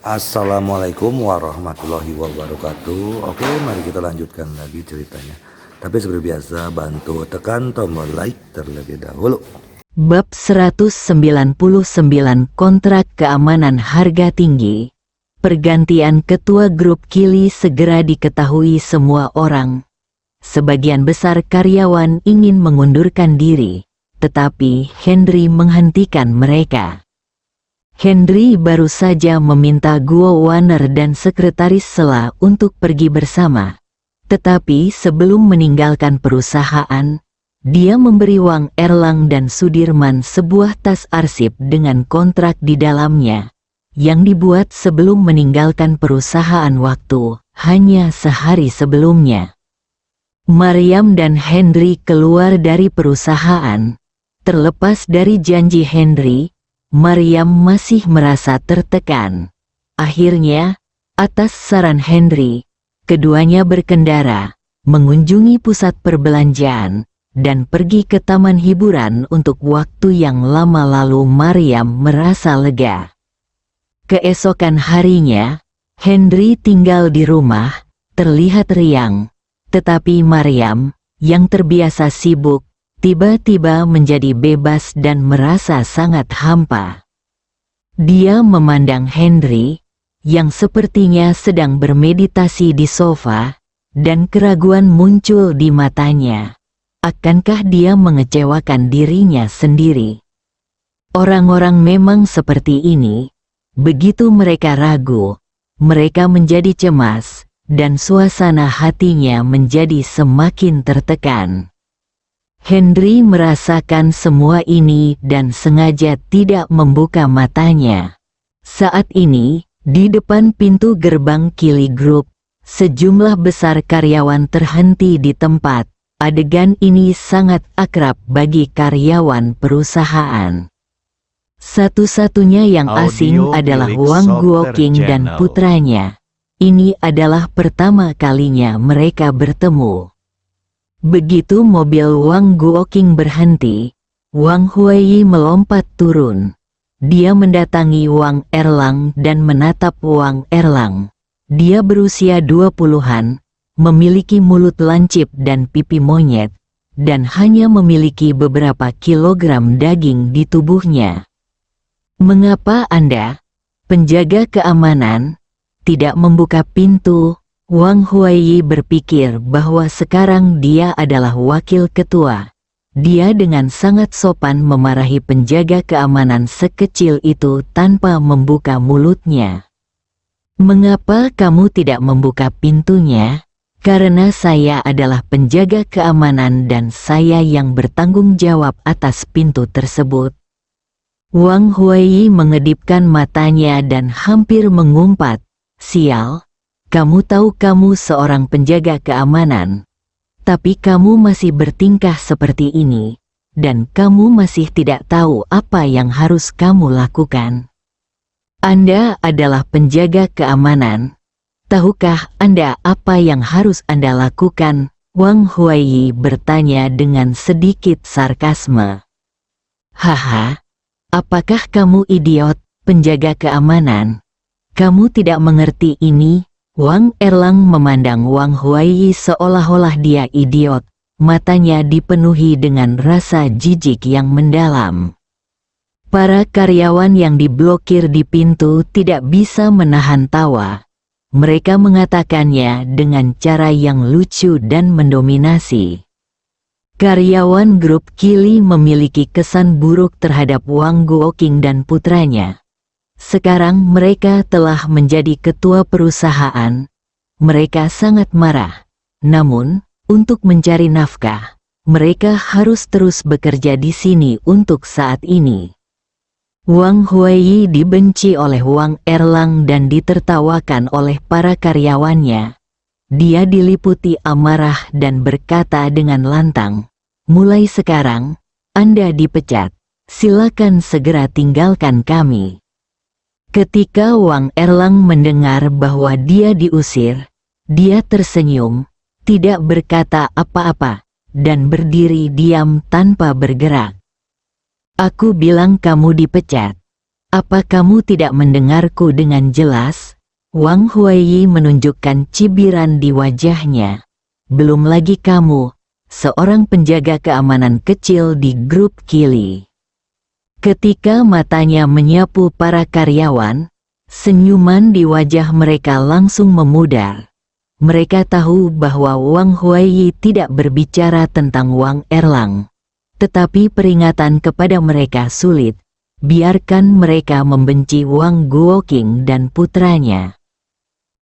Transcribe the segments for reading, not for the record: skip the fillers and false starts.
Assalamualaikum warahmatullahi wabarakatuh. Oke, mari kita lanjutkan lagi ceritanya. Tapi seperti biasa, bantu tekan tombol like terlebih dahulu. Bab 199 Kontrak Keamanan Harga Tinggi. Pergantian ketua grup Kili segera diketahui semua orang. Sebagian besar karyawan ingin mengundurkan diri, tetapi Henry menghentikan mereka. Henry baru saja meminta Guo Warner dan Sekretaris Sela untuk pergi bersama. Tetapi sebelum meninggalkan perusahaan, dia memberi Wang Erlang dan Sudirman sebuah tas arsip dengan kontrak di dalamnya, yang dibuat sebelum meninggalkan perusahaan waktu, hanya sehari sebelumnya. Mariam dan Henry keluar dari perusahaan. Terlepas dari janji Henry, Mariam masih merasa tertekan. Akhirnya, atas saran Henry, keduanya berkendara, mengunjungi pusat perbelanjaan, dan pergi ke taman hiburan untuk waktu yang lama. Lalu Mariam merasa lega. Keesokan harinya, Henry tinggal di rumah, terlihat riang. Tetapi Mariam, yang terbiasa sibuk, tiba-tiba menjadi bebas dan merasa sangat hampa. Dia memandang Henry, yang sepertinya sedang bermeditasi di sofa, dan keraguan muncul di matanya. Akankah dia mengecewakan dirinya sendiri? Orang-orang memang seperti ini. Begitu mereka ragu, mereka menjadi cemas, dan suasana hatinya menjadi semakin tertekan. Henry merasakan semua ini dan sengaja tidak membuka matanya. Saat ini, di depan pintu gerbang Kili Group, sejumlah besar karyawan terhenti di tempat. Adegan ini sangat akrab bagi karyawan perusahaan. Satu-satunya yang asing adalah Wang Guoqing dan putranya. Ini adalah pertama kalinya mereka bertemu. Begitu mobil Wang Guoqing berhenti, Wang Huaiyi melompat turun. Dia mendatangi Wang Erlang dan menatap Wang Erlang. Dia berusia 20-an, memiliki mulut lancip dan pipi monyet, dan hanya memiliki beberapa kilogram daging di tubuhnya. "Mengapa Anda, penjaga keamanan, tidak membuka pintu?" Wang Huaiyi berpikir bahwa sekarang dia adalah wakil ketua. Dia dengan sangat sopan memarahi penjaga keamanan sekecil itu tanpa membuka mulutnya. "Mengapa kamu tidak membuka pintunya?" "Karena saya adalah penjaga keamanan dan saya yang bertanggung jawab atas pintu tersebut." Wang Huaiyi mengedipkan matanya dan hampir mengumpat, "Sial. Kamu tahu kamu seorang penjaga keamanan, tapi kamu masih bertingkah seperti ini, dan kamu masih tidak tahu apa yang harus kamu lakukan. Anda adalah penjaga keamanan. Tahukah Anda apa yang harus Anda lakukan?" Wang Huaiyi bertanya dengan sedikit sarkasme. "Haha, apakah kamu idiot, penjaga keamanan? Kamu tidak mengerti ini?" Wang Erlang memandang Wang Huaiyi seolah-olah dia idiot, matanya dipenuhi dengan rasa jijik yang mendalam. Para karyawan yang diblokir di pintu tidak bisa menahan tawa. Mereka mengatakannya dengan cara yang lucu dan mendominasi. Karyawan grup Kili memiliki kesan buruk terhadap Wang Guoqing dan putranya. Sekarang mereka telah menjadi ketua perusahaan. Mereka sangat marah. Namun, untuk mencari nafkah, mereka harus terus bekerja di sini untuk saat ini. Wang Huaiyi dibenci oleh Wang Erlang dan ditertawakan oleh para karyawannya. Dia diliputi amarah dan berkata dengan lantang, "Mulai sekarang, Anda dipecat. Silakan segera tinggalkan kami." Ketika Wang Erlang mendengar bahwa dia diusir, dia tersenyum, tidak berkata apa-apa, dan berdiri diam tanpa bergerak. "Aku bilang kamu dipecat. Apa kamu tidak mendengarku dengan jelas? Wang Huaiyi menunjukkan cibiran di wajahnya. Belum lagi kamu, seorang penjaga keamanan kecil di grup Kili. Ketika matanya menyapu para karyawan, senyuman di wajah mereka langsung memudar. Mereka tahu bahwa Wang Huaiyi tidak berbicara tentang Wang Erlang. Tetapi peringatan kepada mereka sulit. Biarkan mereka membenci Wang Guoqing dan putranya.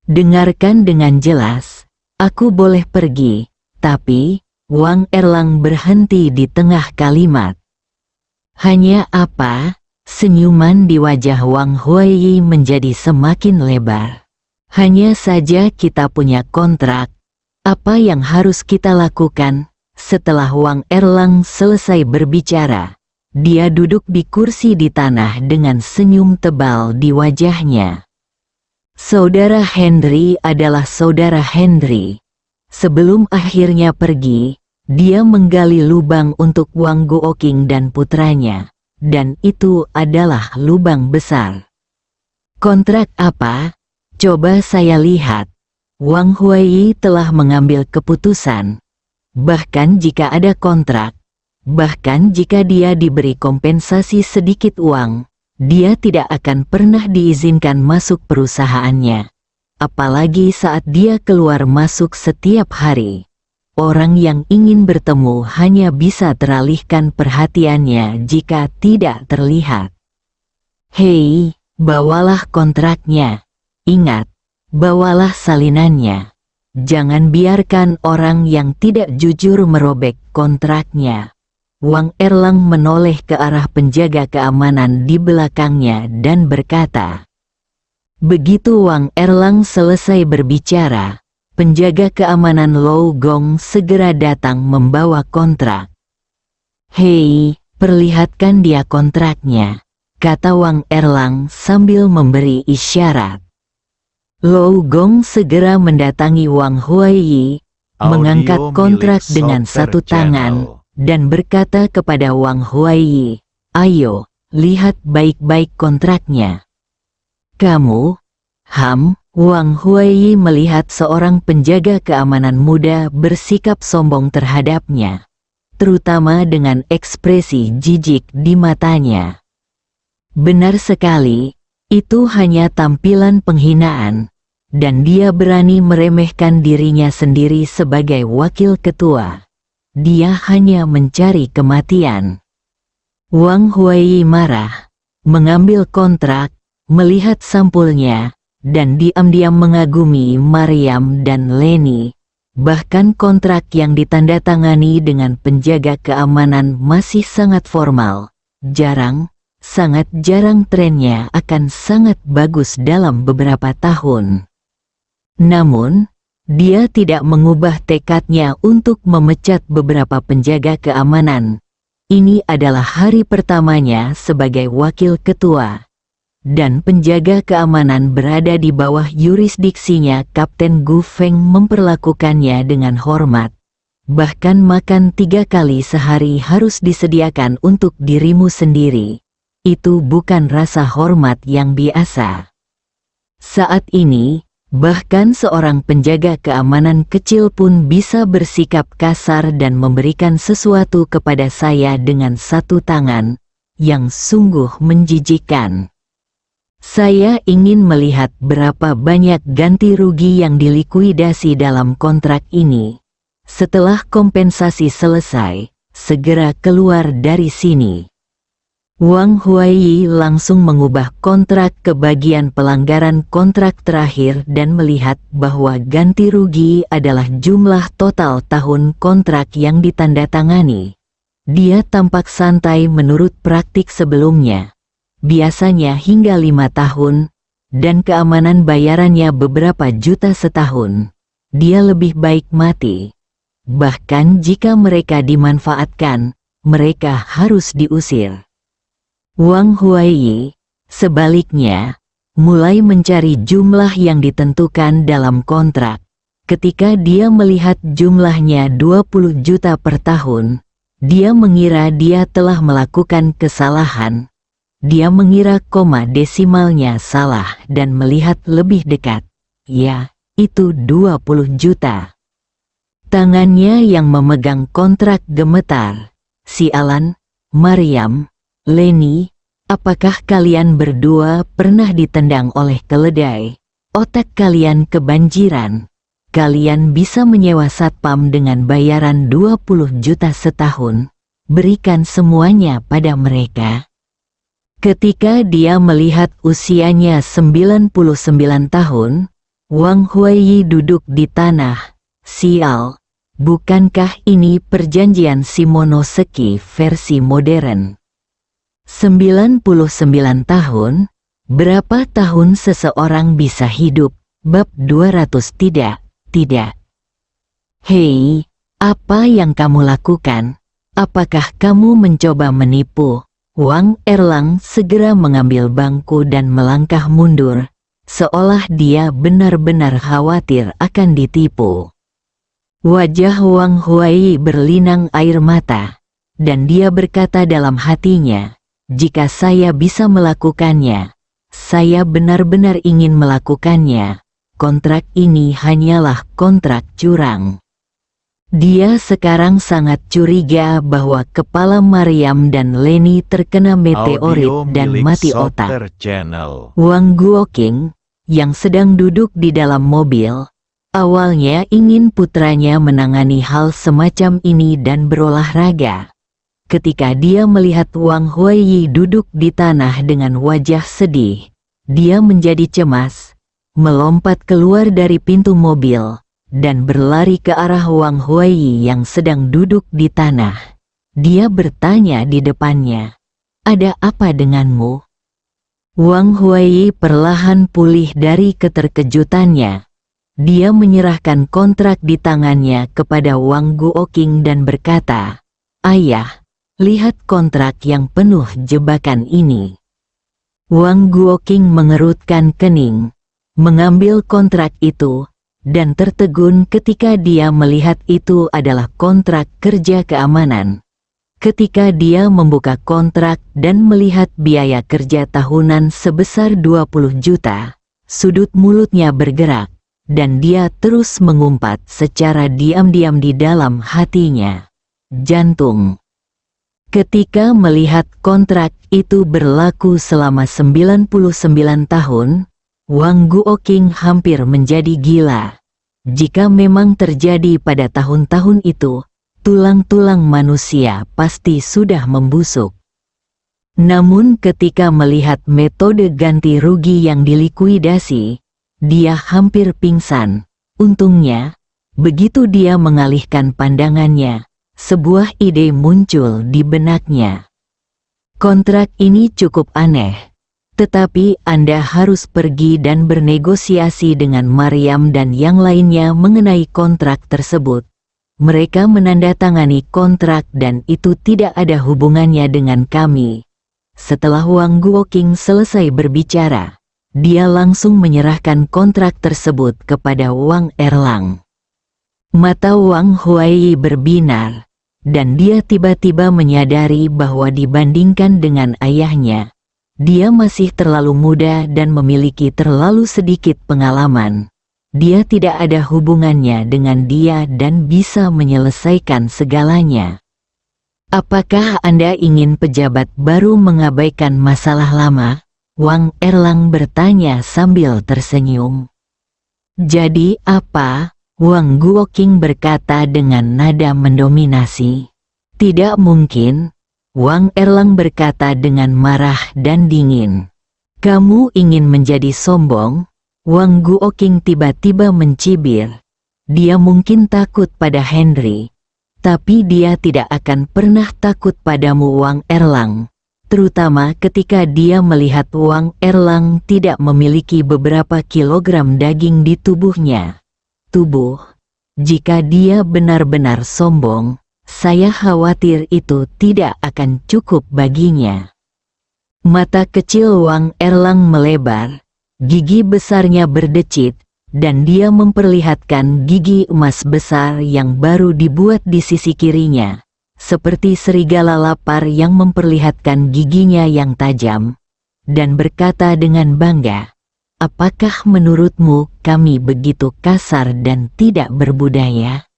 Dengarkan dengan jelas, aku boleh pergi, tapi Wang Erlang berhenti di tengah kalimat. Hanya apa? Senyuman di wajah Wang Huaiyi menjadi semakin lebar. Hanya saja kita punya kontrak. Apa yang harus kita lakukan? Setelah Wang Erlang selesai berbicara, dia duduk di kursi di tanah dengan senyum tebal di wajahnya. Saudara Henry adalah saudara Henry. Sebelum akhirnya pergi, dia menggali lubang untuk Wang Guoqing dan putranya, dan itu adalah lubang besar. Kontrak apa? Coba saya lihat. Wang Huaiyi telah mengambil keputusan. Bahkan jika ada kontrak, bahkan jika dia diberi kompensasi sedikit uang, dia tidak akan pernah diizinkan masuk perusahaannya. Apalagi saat dia keluar masuk setiap hari. Orang yang ingin bertemu hanya bisa teralihkan perhatiannya jika tidak terlihat. Hei, bawalah kontraknya. Ingat, bawalah salinannya. Jangan biarkan orang yang tidak jujur merobek kontraknya. Wang Erlang menoleh ke arah penjaga keamanan di belakangnya dan berkata. Begitu Wang Erlang selesai berbicara, penjaga keamanan Lou Gong segera datang membawa kontrak. Hei, perlihatkan dia kontraknya, kata Wang Erlang sambil memberi isyarat. Lou Gong segera mendatangi Wang Huaiyi, mengangkat kontrak dengan satu tangan, dan berkata kepada Wang Huaiyi, ayo, lihat baik-baik kontraknya. Kamu, Wang Huaiyi melihat seorang penjaga keamanan muda bersikap sombong terhadapnya, terutama dengan ekspresi jijik di matanya. Benar sekali, itu hanya tampilan penghinaan, dan dia berani meremehkan dirinya sendiri sebagai wakil ketua. Dia hanya mencari kematian. Wang Huaiyi marah, mengambil kontrak, melihat sampulnya, dan diam-diam mengagumi Mariam dan Leni. Bahkan kontrak yang ditandatangani dengan penjaga keamanan masih sangat formal. Sangat jarang trennya akan sangat bagus dalam beberapa tahun. Namun, dia tidak mengubah tekadnya untuk memecat beberapa penjaga keamanan. Ini adalah hari pertamanya sebagai wakil ketua. Dan penjaga keamanan berada di bawah yurisdiksinya. Kapten Gu Feng memperlakukannya dengan hormat. Bahkan makan 3 kali sehari harus disediakan untuk dirimu sendiri. Itu bukan rasa hormat yang biasa. Saat ini, bahkan seorang penjaga keamanan kecil pun bisa bersikap kasar dan memberikan sesuatu kepada saya dengan satu tangan, yang sungguh menjijikkan. Saya ingin melihat berapa banyak ganti rugi yang dilikuidasi dalam kontrak ini. Setelah kompensasi selesai, segera keluar dari sini. Wang Huaiyi langsung mengubah kontrak ke bagian pelanggaran kontrak terakhir dan melihat bahwa ganti rugi adalah jumlah total tahun kontrak yang ditandatangani. Dia tampak santai menurut praktik sebelumnya. Biasanya hingga 5 tahun, dan keamanan bayarannya beberapa juta setahun. Dia lebih baik mati. Bahkan jika mereka dimanfaatkan, mereka harus diusir. Wang Huaiyi, sebaliknya, mulai mencari jumlah yang ditentukan dalam kontrak. Ketika dia melihat jumlahnya 20 juta per tahun, dia mengira dia telah melakukan kesalahan. Dia mengira koma desimalnya salah dan melihat lebih dekat. Ya, itu 20 juta. Tangannya yang memegang kontrak gemetar. Sialan, Maryam, Leni, apakah kalian berdua pernah ditendang oleh keledai? Otak kalian kebanjiran. Kalian bisa menyewa satpam dengan bayaran 20 juta setahun. Berikan semuanya pada mereka. Ketika dia melihat usianya 99 tahun, Wang Huaiyi duduk di tanah. Sial, bukankah ini perjanjian Shimonoseki versi modern? 99 tahun, berapa tahun seseorang bisa hidup? Bab 200 tidak. Hei, apa yang kamu lakukan? Apakah kamu mencoba menipu? Wang Erlang segera mengambil bangku dan melangkah mundur, seolah dia benar-benar khawatir akan ditipu. Wajah Wang Huaiyi berlinang air mata, dan dia berkata dalam hatinya, jika saya bisa melakukannya, saya benar-benar ingin melakukannya. Kontrak ini hanyalah kontrak curang. Dia sekarang sangat curiga bahwa kepala Maryam dan Leni terkena meteorit dan mati otak. Wang Guoqing, yang sedang duduk di dalam mobil, awalnya ingin putranya menangani hal semacam ini dan berolahraga. Ketika dia melihat Wang Huaiyi duduk di tanah dengan wajah sedih, dia menjadi cemas, melompat keluar dari pintu mobil, dan berlari ke arah Wang Huaiyi yang sedang duduk di tanah. Dia bertanya di depannya, "Ada apa denganmu?" Wang Huaiyi perlahan pulih dari keterkejutannya. Dia menyerahkan kontrak di tangannya kepada Wang Guoqing dan berkata, "Ayah, lihat kontrak yang penuh jebakan ini." Wang Guoqing mengerutkan kening, mengambil kontrak itu, dan tertegun ketika dia melihat itu adalah kontrak kerja keamanan. Ketika dia membuka kontrak dan melihat biaya kerja tahunan sebesar 20 juta, sudut mulutnya bergerak, dan dia terus mengumpat secara diam-diam di dalam hatinya. Jantung. Ketika melihat kontrak itu berlaku selama 99 tahun, Wang Guoqing hampir menjadi gila. Jika memang terjadi pada tahun-tahun itu, tulang-tulang manusia pasti sudah membusuk. Namun ketika melihat metode ganti rugi yang dilikuidasi, dia hampir pingsan. Untungnya, begitu dia mengalihkan pandangannya, sebuah ide muncul di benaknya. Kontrak ini cukup aneh. Tetapi Anda harus pergi dan bernegosiasi dengan Maryam dan yang lainnya mengenai kontrak tersebut. Mereka menandatangani kontrak dan itu tidak ada hubungannya dengan kami. Setelah Wang Guoqing selesai berbicara, dia langsung menyerahkan kontrak tersebut kepada Wang Erlang. Mata Wang Huaiyi berbinar, dan dia tiba-tiba menyadari bahwa dibandingkan dengan ayahnya, dia masih terlalu muda dan memiliki terlalu sedikit pengalaman. Dia tidak ada hubungannya dengan dia dan bisa menyelesaikan segalanya. Apakah Anda ingin pejabat baru mengabaikan masalah lama? Wang Erlang bertanya sambil tersenyum. Jadi apa? Wang Guoqing berkata dengan nada mendominasi. Tidak mungkin. Wang Erlang berkata dengan marah dan dingin. Kamu ingin menjadi sombong? Wang Guoqing tiba-tiba mencibir. Dia mungkin takut pada Henry, tapi dia tidak akan pernah takut padamu Wang Erlang. Terutama ketika dia melihat Wang Erlang tidak memiliki beberapa kilogram daging di tubuhnya. Jika dia benar-benar sombong, saya khawatir itu tidak akan cukup baginya. Mata kecil Wang Erlang melebar, gigi besarnya berdecit, dan dia memperlihatkan gigi emas besar yang baru dibuat di sisi kirinya, seperti serigala lapar yang memperlihatkan giginya yang tajam, dan berkata dengan bangga, "Apakah menurutmu kami begitu kasar dan tidak berbudaya?"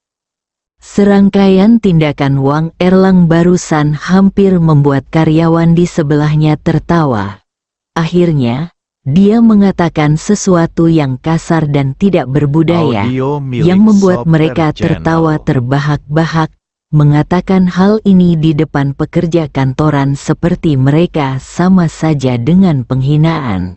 Serangkaian tindakan Wang Erlang barusan hampir membuat karyawan di sebelahnya tertawa. Akhirnya, dia mengatakan sesuatu yang kasar dan tidak berbudaya, Audio milik yang membuat Software mereka tertawa Channel. terbahak-bahak, mengatakan hal ini di depan pekerja kantoran seperti mereka sama saja dengan penghinaan.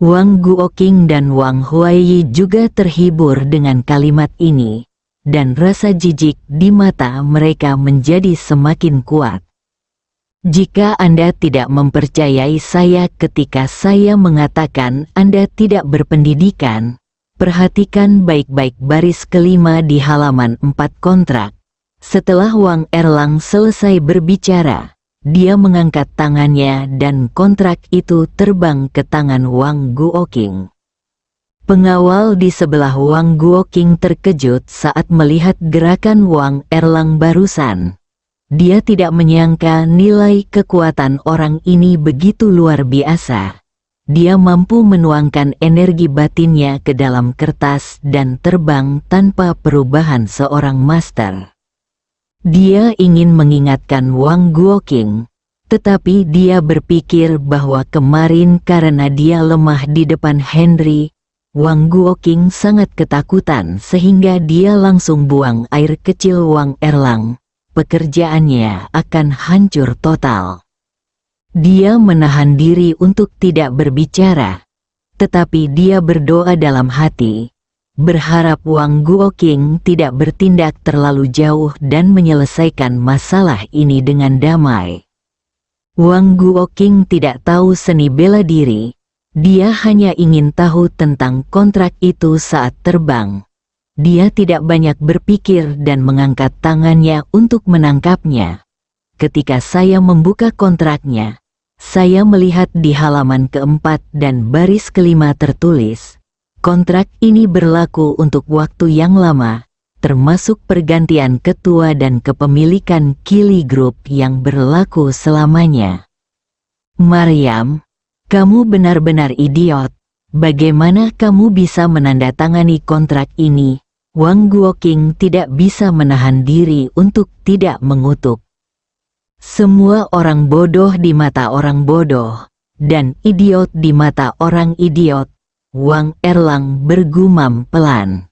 Wang Guoqing dan Wang Huaiyi juga terhibur dengan kalimat ini, dan rasa jijik di mata mereka menjadi semakin kuat. Jika Anda tidak mempercayai saya ketika saya mengatakan Anda tidak berpendidikan, perhatikan baik-baik baris kelima di halaman 4 kontrak. Setelah Wang Erlang selesai berbicara, dia mengangkat tangannya dan kontrak itu terbang ke tangan Wang Guoqing. Pengawal di sebelah Wang Guoqing terkejut saat melihat gerakan Wang Erlang barusan. Dia tidak menyangka nilai kekuatan orang ini begitu luar biasa. Dia mampu menuangkan energi batinnya ke dalam kertas dan terbang tanpa perubahan seorang master. Dia ingin mengingatkan Wang Guoqing, tetapi dia berpikir bahwa kemarin karena dia lemah di depan Henry, Wang Guoqing sangat ketakutan sehingga dia langsung buang air kecil Wang Erlang. Pekerjaannya akan hancur total. Dia menahan diri untuk tidak berbicara, tetapi dia berdoa dalam hati, berharap Wang Guoqing tidak bertindak terlalu jauh dan menyelesaikan masalah ini dengan damai. Wang Guoqing tidak tahu seni bela diri, dia hanya ingin tahu tentang kontrak itu saat terbang. Dia tidak banyak berpikir dan mengangkat tangannya untuk menangkapnya. Ketika saya membuka kontraknya, saya melihat di halaman keempat dan baris kelima tertulis, kontrak ini berlaku untuk waktu yang lama, termasuk pergantian ketua dan kepemilikan Kili Group yang berlaku selamanya. Maryam, kamu benar-benar idiot. Bagaimana kamu bisa menandatangani kontrak ini? Wang Guoqing tidak bisa menahan diri untuk tidak mengutuk. Semua orang bodoh di mata orang bodoh, dan idiot di mata orang idiot. Wang Erlang bergumam pelan.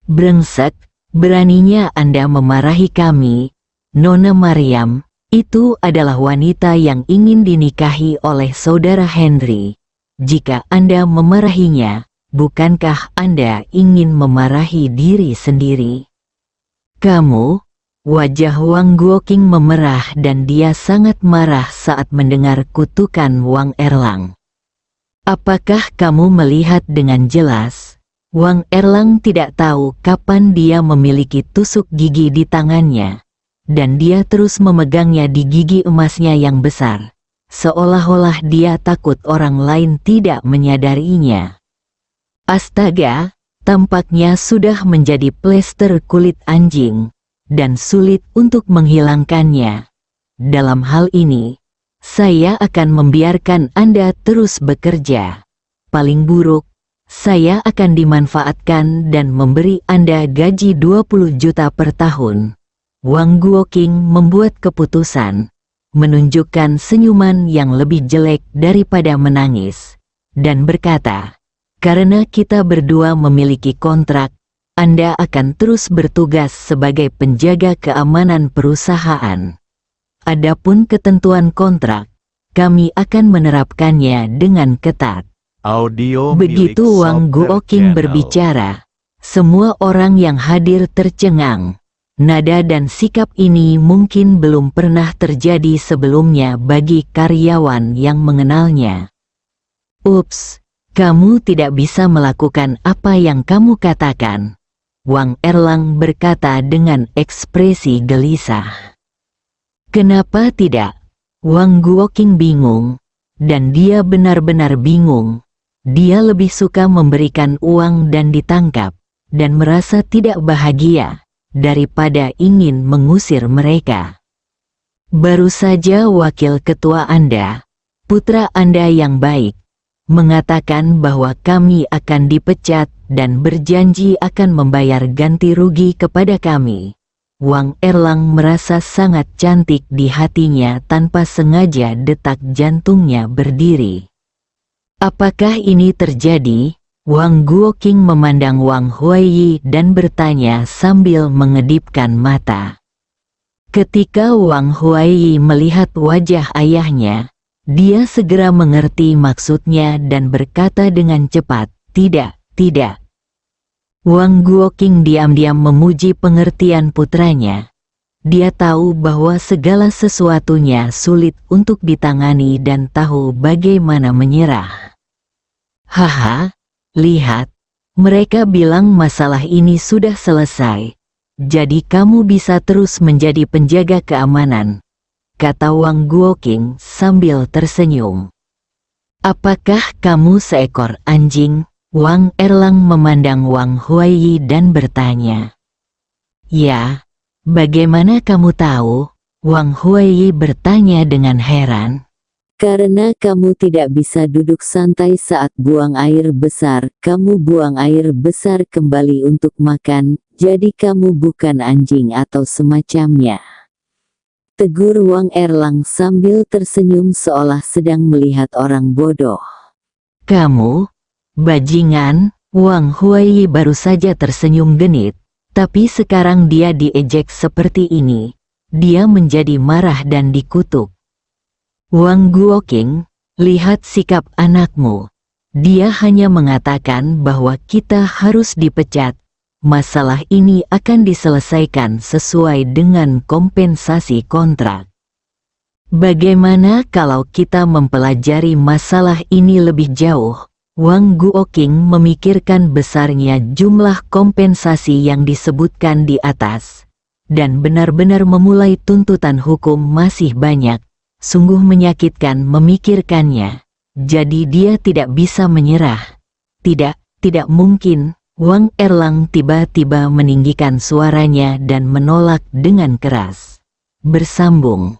Brengsek, beraninya Anda memarahi kami, Nona Maryam. Itu adalah wanita yang ingin dinikahi oleh saudara Henry. Jika Anda memarahinya, bukankah Anda ingin memarahi diri sendiri? Kamu? Wajah Wang Guoqing memerah dan dia sangat marah saat mendengar kutukan Wang Erlang. Apakah kamu melihat dengan jelas? Wang Erlang tidak tahu kapan dia memiliki tusuk gigi di tangannya, dan dia terus memegangnya di gigi emasnya yang besar, seolah-olah dia takut orang lain tidak menyadarinya. Astaga, tampaknya sudah menjadi plester kulit anjing, dan sulit untuk menghilangkannya. Dalam hal ini, saya akan membiarkan Anda terus bekerja. Paling buruk, saya akan dimanfaatkan dan memberi Anda gaji 20 juta per tahun. Wang Guoqing membuat keputusan, menunjukkan senyuman yang lebih jelek daripada menangis, dan berkata, karena kita berdua memiliki kontrak, Anda akan terus bertugas sebagai penjaga keamanan perusahaan. Adapun ketentuan kontrak, kami akan menerapkannya dengan ketat. Audio milik Begitu Wang Software Guoqing Channel. berbicara, semua orang yang hadir tercengang. Nada dan sikap ini mungkin belum pernah terjadi sebelumnya bagi karyawan yang mengenalnya. Ups, kamu tidak bisa melakukan apa yang kamu katakan. Wang Erlang berkata dengan ekspresi gelisah. Kenapa tidak? Wang Guoqing bingung, dan dia benar-benar bingung. Dia lebih suka memberikan uang dan ditangkap, dan merasa tidak bahagia, daripada ingin mengusir mereka. Baru saja wakil ketua Anda, putra Anda yang baik, mengatakan bahwa kami akan dipecat dan berjanji akan membayar ganti rugi kepada kami. Wang Erlang merasa sangat cantik di hatinya, tanpa sengaja detak jantungnya berdiri. Apakah ini terjadi? Wang Guoqing memandang Wang Huaiyi dan bertanya sambil mengedipkan mata. Ketika Wang Huaiyi melihat wajah ayahnya, dia segera mengerti maksudnya dan berkata dengan cepat, "Tidak, tidak." Wang Guoqing diam-diam memuji pengertian putranya. Dia tahu bahwa segala sesuatunya sulit untuk ditangani dan tahu bagaimana menyerah. "Haha, lihat, mereka bilang masalah ini sudah selesai. Jadi kamu bisa terus menjadi penjaga keamanan," kata Wang Guoqing sambil tersenyum. "Apakah kamu seekor anjing?" Wang Erlang memandang Wang Huaiyi dan bertanya. "Ya, bagaimana kamu tahu?" Wang Huaiyi bertanya dengan heran. "Karena kamu tidak bisa duduk santai saat buang air besar, kamu buang air besar kembali untuk makan, jadi kamu bukan anjing atau semacamnya," tegur Wang Erlang sambil tersenyum seolah sedang melihat orang bodoh. "Kamu, bajingan!" Wang Huaiyi baru saja tersenyum genit, tapi sekarang dia diejek seperti ini. Dia menjadi marah dan dikutuk. "Wang Guoqing, lihat sikap anakmu. Dia hanya mengatakan bahwa kita harus dipecat. Masalah ini akan diselesaikan sesuai dengan kompensasi kontrak. Bagaimana kalau kita mempelajari masalah ini lebih jauh?" Wang Guoqing memikirkan besarnya jumlah kompensasi yang disebutkan di atas, dan benar-benar memulai tuntutan hukum masih banyak. Sungguh menyakitkan memikirkannya. Jadi dia tidak bisa menyerah. "Tidak, tidak mungkin." Wang Erlang tiba-tiba meninggikan suaranya dan menolak dengan keras. Bersambung.